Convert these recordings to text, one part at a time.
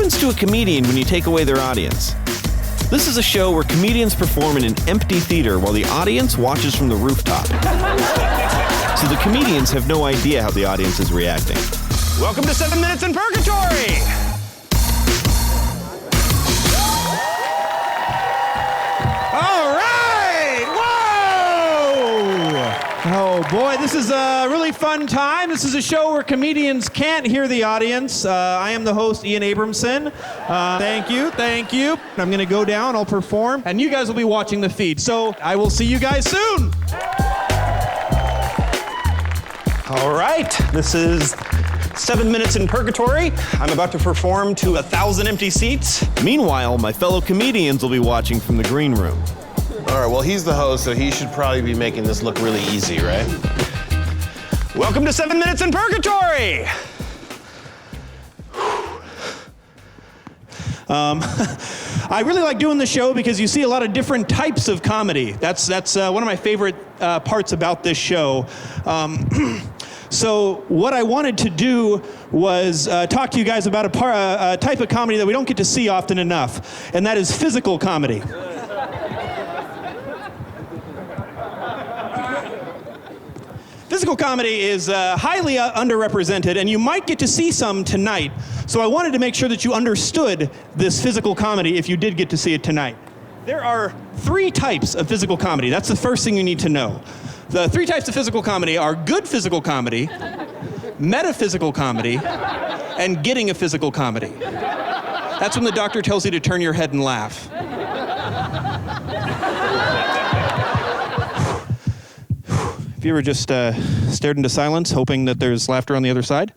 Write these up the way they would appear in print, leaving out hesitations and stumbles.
happens to a comedian when you take away their audience? This is a show where comedians perform in an empty theater while the audience watches from the rooftop. So the comedians have no idea how the audience is reacting. Welcome to 7 Minutes in Purgatory! All right! Whoa! Oh boy, this is a really fun time. This is a show where comedians can't hear the audience. I am the host, Ian Abramson. Thank you. I'm gonna go down, I'll perform, and you guys will be watching the feed. So I will see you guys soon! All right, this is 7 Minutes in Purgatory. I'm about to perform to 1,000 empty seats. Meanwhile, my fellow comedians will be watching from the green room. All right, well, he's the host, so he should probably be making this look really easy, right? Welcome to 7 Minutes in Purgatory! I really like doing the show because you see a lot of different types of comedy. That's one of my favorite parts about this show. So what I wanted to do was talk to you guys about a type of comedy that we don't get to see often enough, and that is physical comedy. Physical comedy is highly underrepresented, and you might get to see some tonight. So I wanted to make sure that you understood this physical comedy if you did get to see it tonight. There are 3 types of physical comedy. That's the first thing you need to know. The 3 types of physical comedy are good physical comedy, metaphysical comedy, and getting a physical comedy. That's when the doctor tells you to turn your head and laugh. Have you ever just stared into silence, hoping that there's laughter on the other side?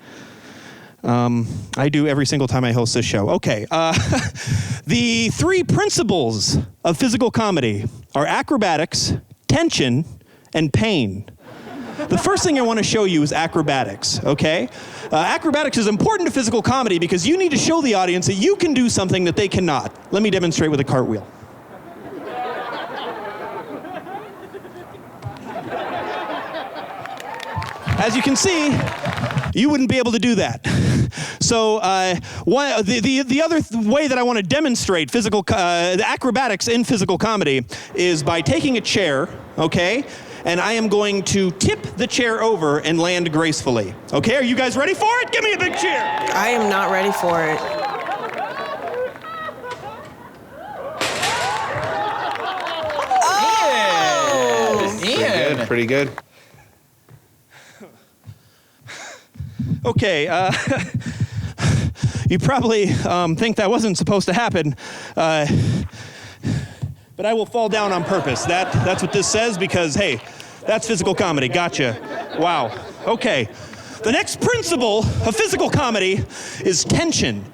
I do every single time I host this show. Okay, the 3 principles of physical comedy are acrobatics, tension, and pain. The first thing I want to show you is acrobatics, okay? Acrobatics is important to physical comedy because you need to show the audience that you can do something that they cannot. Let me demonstrate with a cartwheel. As you can see, you wouldn't be able to do that. So the other way that I want to demonstrate the acrobatics in physical comedy is by taking a chair, okay? And I am going to tip the chair over and land gracefully. Okay, are you guys ready for it? Give me a big cheer. I am not ready for it. Oh! Ian! Pretty good. Okay, you probably think that wasn't supposed to happen, but I will fall down on purpose. That's what this says because, hey, that's physical comedy. Gotcha. Wow. Okay. The next principle of physical comedy is tension.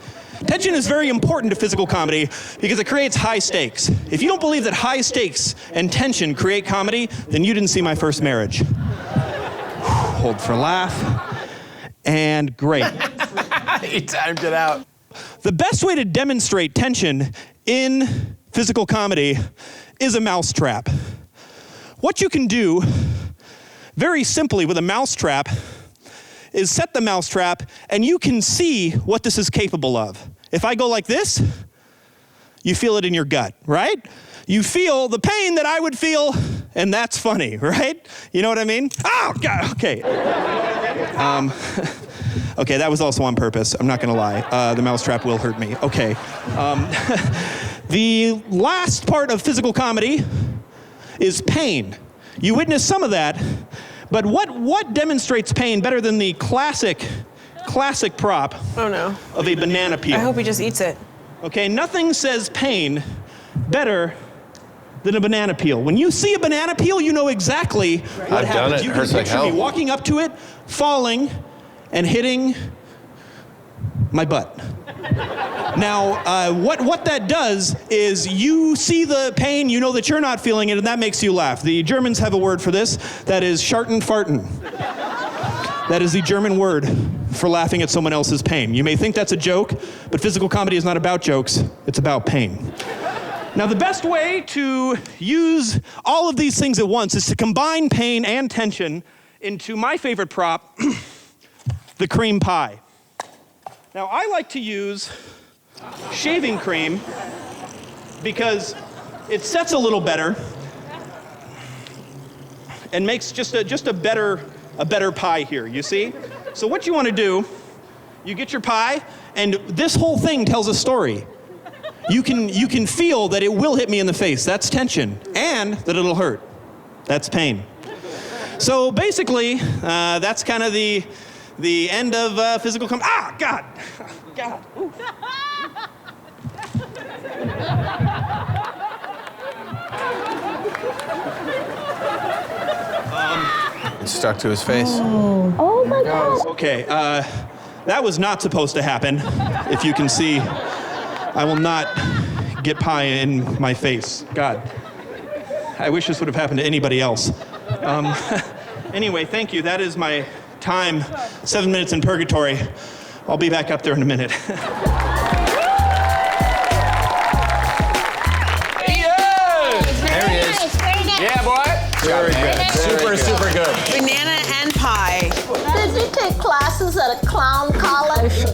Tension is very important to physical comedy because it creates high stakes. If you don't believe that high stakes and tension create comedy, then you didn't see My First Marriage. Hold for laugh. And great. He timed it out. The best way to demonstrate tension in physical comedy is a mousetrap. What you can do very simply with a mousetrap is set the mousetrap and you can see what this is capable of. If I go like this, you feel it in your gut, right? You feel the pain that I would feel, and that's funny, right? You know what I mean? Oh, God, okay. Okay, that was also on purpose. I'm not gonna lie. The mousetrap will hurt me. Okay. The last part of physical comedy is pain. You witness some of that, but what demonstrates pain better than the classic prop of a banana peel? I hope he just eats it. Okay, nothing says pain better than a banana peel. When you see a banana peel, you know exactly what happens. Done it. You can Hurts like picture me hell. walking up to it, falling, and hitting my butt. Now, what that does is you see the pain, you know that you're not feeling it, and that makes you laugh. The Germans have a word for this, that is scharten farten. That is the German word for laughing at someone else's pain. You may think that's a joke, but physical comedy is not about jokes, it's about pain. Now, the best way to use all of these things at once is to combine pain and tension into my favorite prop, the cream pie. Now, I like to use shaving cream because it sets a little better and makes just a better pie here, you see? So what you want to do, you get your pie, and this whole thing tells a story. You can feel that it will hit me in the face. That's tension. And that it'll hurt. That's pain. So basically, that's kind of the end of physical Ah, God! God. Ooh. It stuck to his face. Oh my God. Okay, that was not supposed to happen. If you can see, I will not get pie in my face. God. I wish this would have happened to anybody else. Anyway, thank you. That is my time. 7 minutes in Purgatory. I'll be back up there in a minute. There he is. Very nice. Yeah, boy. Very good. Super good. Banana and pie. Did you take classes at a clown college?